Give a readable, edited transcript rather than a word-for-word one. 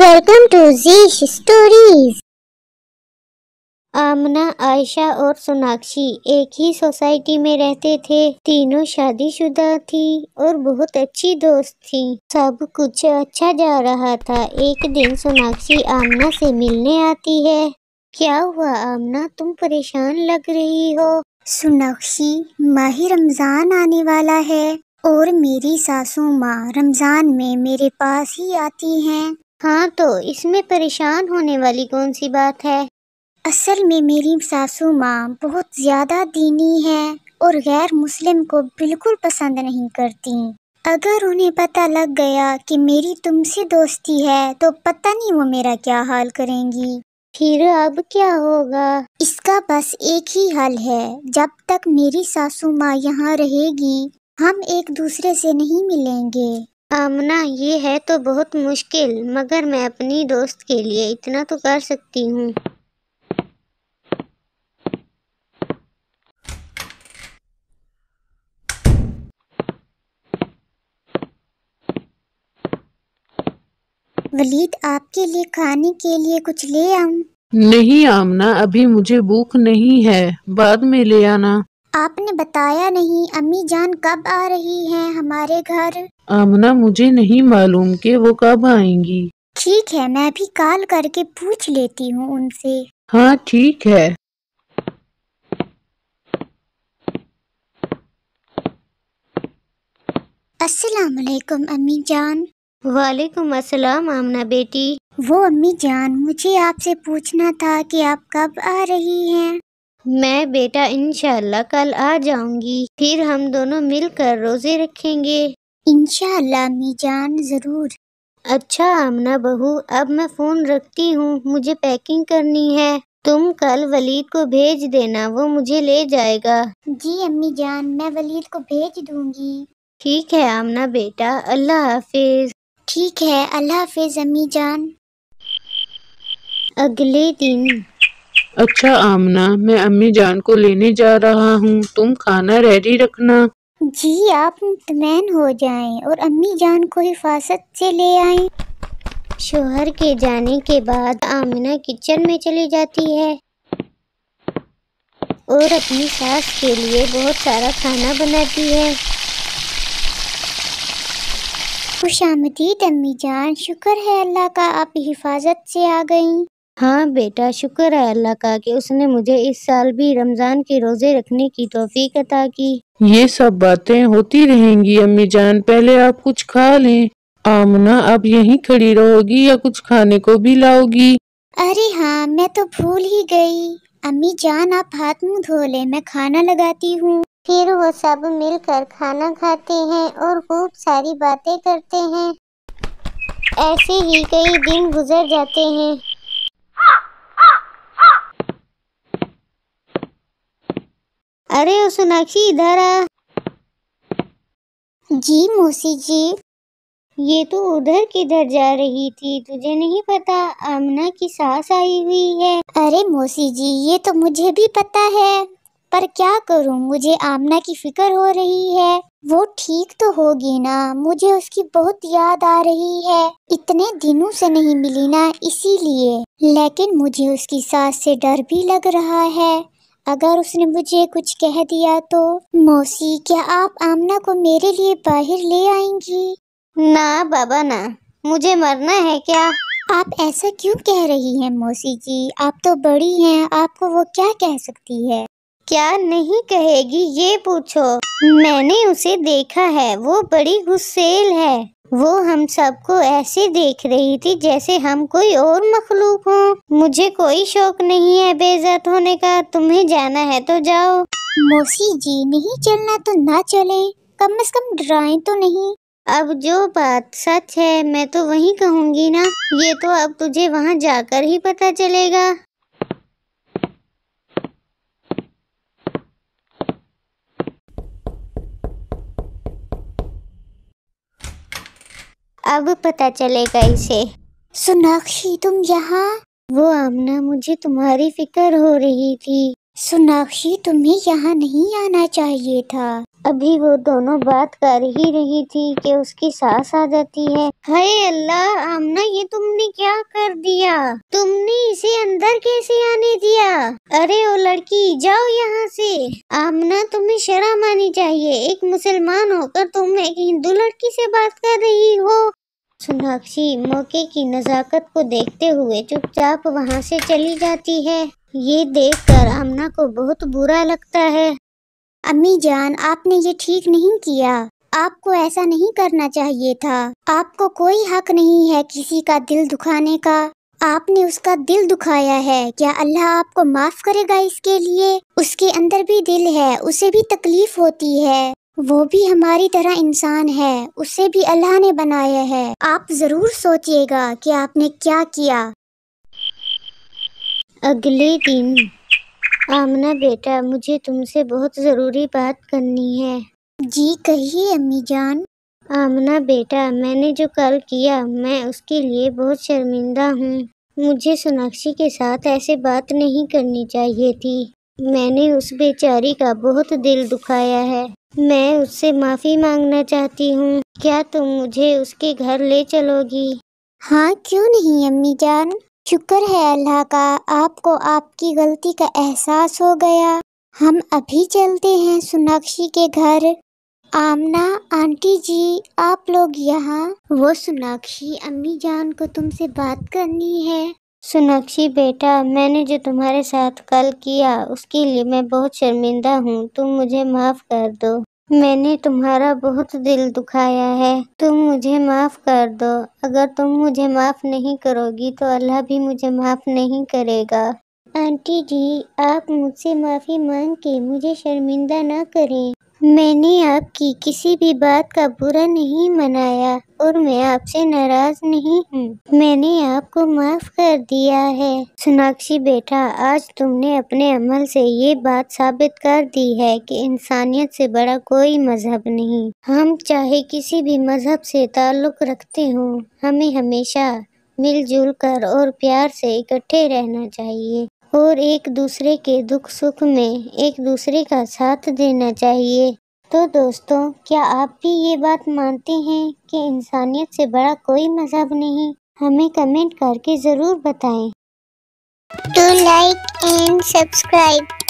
Welcome to Zeesh stories. Amna, Ayesha और सोनाक्षी एक ही society में रहते थे। तीनों शादीशुदा थी और बहुत अच्छी दोस्त थी। सब कुछ अच्छा जा रहा था। एक दिन सोनाक्षी आमना से मिलने आती है। क्या हुआ आमना, तुम परेशान लग रही हो? सोनाक्षी, माही रमजान आने वाला है और मेरी सासू माँ रमजान में मेरे पास ही आती हैं। हाँ, तो इसमें परेशान होने वाली कौन सी बात है? असल में मेरी सासू माँ बहुत ज्यादा दीनी है और गैर मुस्लिम को बिल्कुल पसंद नहीं करती। अगर उन्हें पता लग गया कि मेरी तुमसे दोस्ती है तो पता नहीं वो मेरा क्या हाल करेंगी। फिर अब क्या होगा? इसका बस एक ही हल है। जब तक मेरी सासू माँ यहाँ रहेगी हम एक दूसरे से नहीं मिलेंगे। आमना, ये है तो बहुत मुश्किल, मगर मैं अपनी दोस्त के लिए इतना तो कर सकती हूँ। वलीद, आपके लिए खाने के लिए कुछ ले आऊं? नहीं आमना, अभी मुझे भूख नहीं है, बाद में ले आना। आपने बताया नहीं अम्मी जान कब आ रही हैं हमारे घर? आमना, मुझे नहीं मालूम कि वो कब आएंगी। ठीक है, मैं भी कॉल करके पूछ लेती हूँ उनसे। हाँ ठीक है। अस्सलाम वालेकुम अम्मी जान। वालेकुम अस्सलाम आमना बेटी। वो अम्मी जान, मुझे आपसे पूछना था कि आप कब आ रही हैं? मैं बेटा इंशाअल्लाह कल आ जाऊंगी, फिर हम दोनों मिलकर रोजे रखेंगे। इंशाअल्लाह अम्मी जान, जरूर। अच्छा आमना बहू, अब मैं फोन रखती हूँ, मुझे पैकिंग करनी है। तुम कल वलीद को भेज देना, वो मुझे ले जाएगा। जी अम्मी जान, मैं वलीद को भेज दूंगी। ठीक है आमना बेटा, अल्लाह हाफिज। ठीक है, अल्लाह हाफिज अम्मी जान। अगले दिन। अच्छा आमना, मैं अम्मी जान को लेने जा रहा हूँ, तुम खाना रेडी रखना। जी, आप मुतमैन हो जाएं और अम्मी जान को हिफाजत से ले आएं। शोहर के जाने के बाद आमिना किचन में चली जाती है और अपनी सास के लिए बहुत सारा खाना बनाती है। खुशामदीद अम्मी जान, शुक्र है अल्लाह का आप हिफाजत से आ गईं। हाँ बेटा, शुक्र है अल्लाह का कि उसने मुझे इस साल भी रमजान के रोजे रखने की तौफीक अता की। ये सब बातें होती रहेंगी अम्मी जान, पहले आप कुछ खा लें। आमना, अब यहीं खड़ी रहोगी या कुछ खाने को भी लाओगी? अरे हाँ, मैं तो भूल ही गई। अम्मी जान, आप हाथ मुंह धो लें, मैं खाना लगाती हूँ। फिर वो सब मिलकर खाना खाते हैं और खूब सारी बातें करते हैं। ऐसे ही कई दिन गुजर जाते हैं। अरे ओ सोनाक्षी, इधर आ। जी मौसी जी। ये तो उधर किधर जा रही थी, तुझे नहीं पता आमना की सास आई हुई है? अरे मौसी जी, ये तो मुझे भी पता है, पर क्या करूं, मुझे आमना की फिक्र हो रही है। वो ठीक तो होगी ना? मुझे उसकी बहुत याद आ रही है। इतने दिनों से नहीं मिली ना, इसीलिए। लेकिन मुझे उसकी सास से डर भी लग रहा है, अगर उसने मुझे कुछ कह दिया तो। मौसी, क्या आप आमना को मेरे लिए बाहर ले आएंगी? ना बाबा ना, मुझे मरना है क्या? आप ऐसा क्यों कह रही हैं मौसी जी? आप तो बड़ी हैं, आपको वो क्या कह सकती है? क्या नहीं कहेगी ये पूछो। मैंने उसे देखा है, वो बड़ी गुस्सेल है। वो हम सबको ऐसे देख रही थी जैसे हम कोई और मखलूक हो। मुझे कोई शौक नहीं है बेइज्जत होने का, तुम्हें जाना है तो जाओ। मौसी जी, नहीं चलना तो ना चले, कम से कम डराएं तो नहीं। अब जो बात सच है मैं तो वही कहूँगी ना, ये तो अब तुझे वहाँ जाकर ही पता चलेगा। अब पता चलेगा इसे। सोनाक्षी, तुम यहाँ? वो आमना, मुझे तुम्हारी फिक्र हो रही थी। सोनाक्षी, तुम्हें यहाँ नहीं आना चाहिए था। अभी वो दोनों बात कर ही रही थी कि उसकी सास आ जाती है। हाय अल्लाह आमना, ये तुमने क्या कर दिया? तुमने इसे अंदर कैसे आने दिया? अरे ओ लड़की, जाओ यहाँ से। आमना, तुम्हें शर्म आनी चाहिए। एक मुसलमान होकर तुम एक हिंदू लड़की से बात कर रही हो। सोनाक्षी मौके की नजाकत को देखते हुए चुपचाप वहाँ से चली जाती है। ये देखकर आमना को बहुत बुरा लगता है। अम्मी जान, आपने ये ठीक नहीं किया। आपको ऐसा नहीं करना चाहिए था। आपको कोई हक नहीं है किसी का दिल दुखाने का। आपने उसका दिल दुखाया है। क्या अल्लाह आपको माफ करेगा इसके लिए? उसके अंदर भी दिल है, उसे भी तकलीफ होती है। वो भी हमारी तरह इंसान है, उसे भी अल्लाह ने बनाया है। आप जरूर सोचिएगा कि आपने क्या किया। अगले दिन, आमना बेटा, मुझे तुमसे बहुत जरूरी बात करनी है। जी कहिए अम्मी जान। आमना बेटा, मैंने जो कल किया, मैं उसके लिए बहुत शर्मिंदा हूँ। मुझे सोनाक्षी के साथ ऐसे बात नहीं करनी चाहिए थी। मैंने उस बेचारी का बहुत दिल दुखाया है। मैं उससे माफी मांगना चाहती हूँ। क्या तुम मुझे उसके घर ले चलोगी? हाँ क्यों नहीं अम्मी जान। शुक्र है अल्लाह का, आपको आपकी गलती का एहसास हो गया। हम अभी चलते हैं सोनाक्षी के घर। आमना आंटी जी, आप लोग यहाँ। वो सोनाक्षी, अम्मी जान को तुमसे बात करनी है। सोनाक्षी बेटा, मैंने जो तुम्हारे साथ कल किया उसके लिए मैं बहुत शर्मिंदा हूँ। तुम मुझे माफ कर दो। मैंने तुम्हारा बहुत दिल दुखाया है। तुम मुझे माफ कर दो। अगर तुम मुझे माफ नहीं करोगी तो अल्लाह भी मुझे माफ नहीं करेगा। आंटी जी, आप मुझसे माफी मांग के मुझे शर्मिंदा न करें। मैंने आपकी किसी भी बात का बुरा नहीं मनाया और मैं आपसे नाराज नहीं हूँ। मैंने आपको माफ कर दिया है। सोनाक्षी बेटा, आज तुमने अपने अमल से ये बात साबित कर दी है कि इंसानियत से बड़ा कोई मजहब नहीं। हम चाहे किसी भी मजहब से ताल्लुक रखते हों, हमें हमेशा मिलजुल कर और प्यार से इकट्ठे रहना चाहिए और एक दूसरे के दुख सुख में एक दूसरे का साथ देना चाहिए। तो दोस्तों, क्या आप भी ये बात मानते हैं कि इंसानियत से बड़ा कोई मजहब नहीं? हमें कमेंट करके ज़रूर बताएं। Do like and subscribe.